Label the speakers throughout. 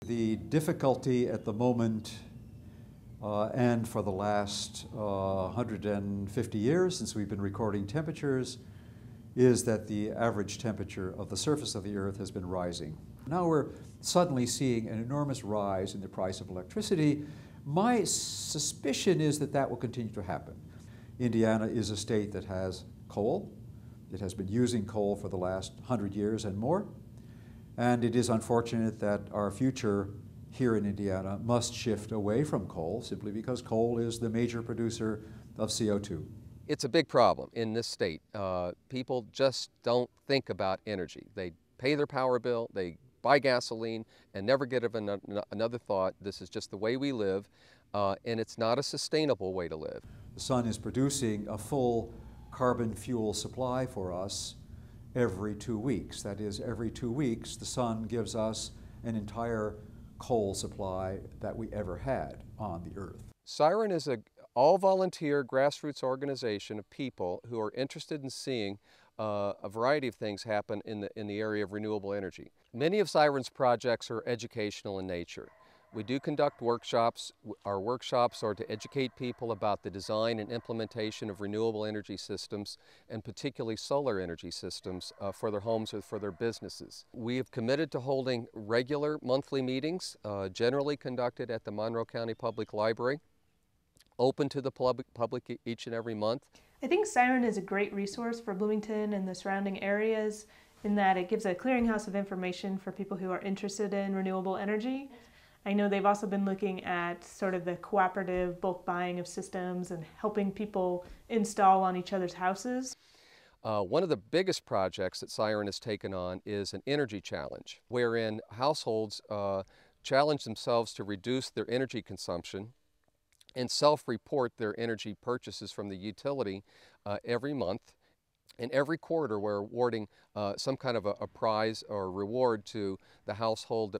Speaker 1: The difficulty at the moment and for the last 150 years since we've been recording temperatures is that the average temperature of the surface of the Earth has been rising. Now we're suddenly seeing an enormous rise in the price of electricity. My suspicion is that that will continue to happen. Indiana is a state that has coal. It has been using coal for the last 100 years and more. And it is unfortunate that our future here in Indiana must shift away from coal simply because coal is the major producer of CO2.
Speaker 2: It's a big problem in this state. People just don't think about energy. They pay their power bill, they buy gasoline, and never give it another thought. This is just the way we live, and it's not a sustainable way to live.
Speaker 1: The sun is producing a full carbon fuel supply for us every 2 weeks. That is, every 2 weeks, the sun gives us an entire coal supply that we ever had on the Earth.
Speaker 2: Siren is an all-volunteer grassroots organization of people who are interested in seeing a variety of things happen in the area of renewable energy. Many of Siren's projects are educational in nature. We do conduct workshops. Our workshops are to educate people about the design and implementation of renewable energy systems, and particularly solar energy systems for their homes or for their businesses. We have committed to holding regular monthly meetings, generally conducted at the Monroe County Public Library, open to the public each and every month.
Speaker 3: I think Siren is a great resource for Bloomington and the surrounding areas in that it gives a clearinghouse of information for people who are interested in renewable energy. I know they've also been looking at sort of the cooperative bulk buying of systems and helping people install on each other's houses.
Speaker 2: One of the biggest projects that Siren has taken on is an energy challenge, wherein households challenge themselves to reduce their energy consumption and self-report their energy purchases from the utility every month. And every quarter we're awarding some kind of a prize or reward to the household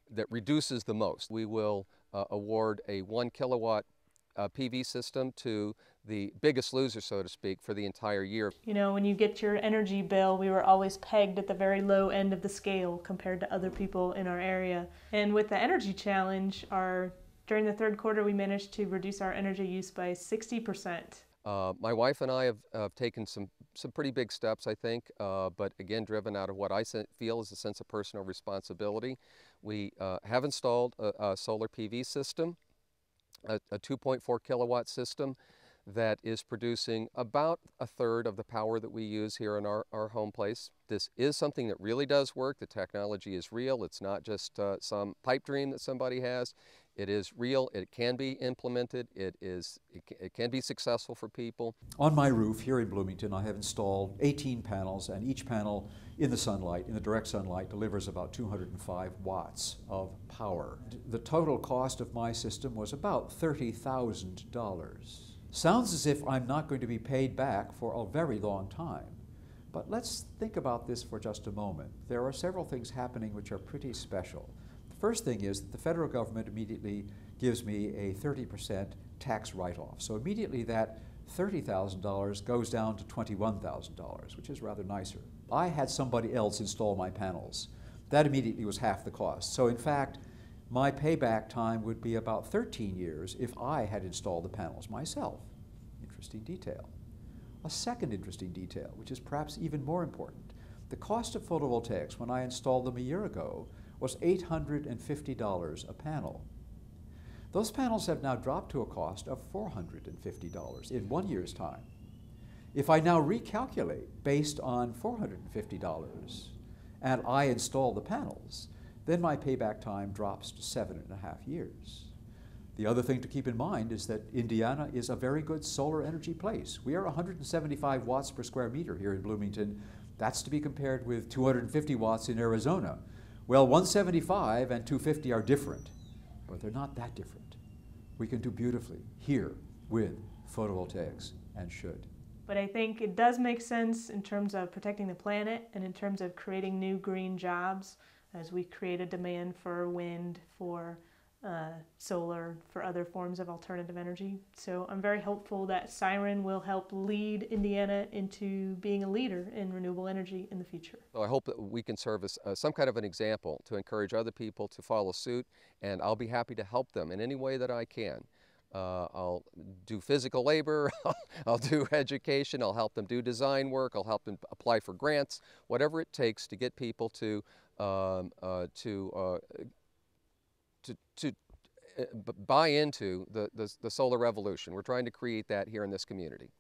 Speaker 2: that reduces the most. We will award a 1 kilowatt PV system to the biggest loser, so to speak, for the entire year.
Speaker 3: You know, when you get your energy bill, we were always pegged at the very low end of the scale compared to other people in our area. And with the energy challenge, during the third quarter, we managed to reduce our energy use by 60%.
Speaker 2: My wife and I have taken some pretty big steps, I think, but again, driven out of what I feel is a sense of personal responsibility. We have installed a solar PV system, a 2.4 kilowatt system that is producing about a third of the power that we use here in our home place. This is something that really does work. The technology is real. It's not just some pipe dream that somebody has. It is real. It can be implemented. It can be successful for people.
Speaker 1: On my roof here in Bloomington, I have installed 18 panels, and each panel in the sunlight, in the direct sunlight, delivers about 205 watts of power. The total cost of my system was about $30,000. Sounds as if I'm not going to be paid back for a very long time. But let's think about this for just a moment. There are several things happening which are pretty special. The first thing is that the federal government immediately gives me a 30% tax write-off. So immediately that $30,000 goes down to $21,000, which is rather nicer. I had somebody else install my panels. That immediately was half the cost. So in fact, my payback time would be about 13 years if I had installed the panels myself. Interesting detail. A second interesting detail, which is perhaps even more important. The cost of photovoltaics when I installed them a year ago was $850 a panel. Those panels have now dropped to a cost of $450 in 1 year's time. If I now recalculate based on $450 and I install the panels, then my payback time drops to 7.5 years. The other thing to keep in mind is that Indiana is a very good solar energy place. We are 175 watts per square meter here in Bloomington. That's to be compared with 250 watts in Arizona. Well, 175 and 250 are different, but they're not that different. We can do beautifully here with photovoltaics, and should.
Speaker 3: But I think it does make sense in terms of protecting the planet and in terms of creating new green jobs as we create a demand for wind, for solar, for other forms of alternative energy. So I'm very hopeful that Siren will help lead Indiana into being a leader in renewable energy in the future.
Speaker 2: So I hope that we can serve as some kind of an example to encourage other people to follow suit, and I'll be happy to help them in any way that I can. I'll do physical labor, I'll do education, I'll help them do design work, I'll help them apply for grants, whatever it takes to get people to buy into the solar revolution. We're trying to create that here in this community.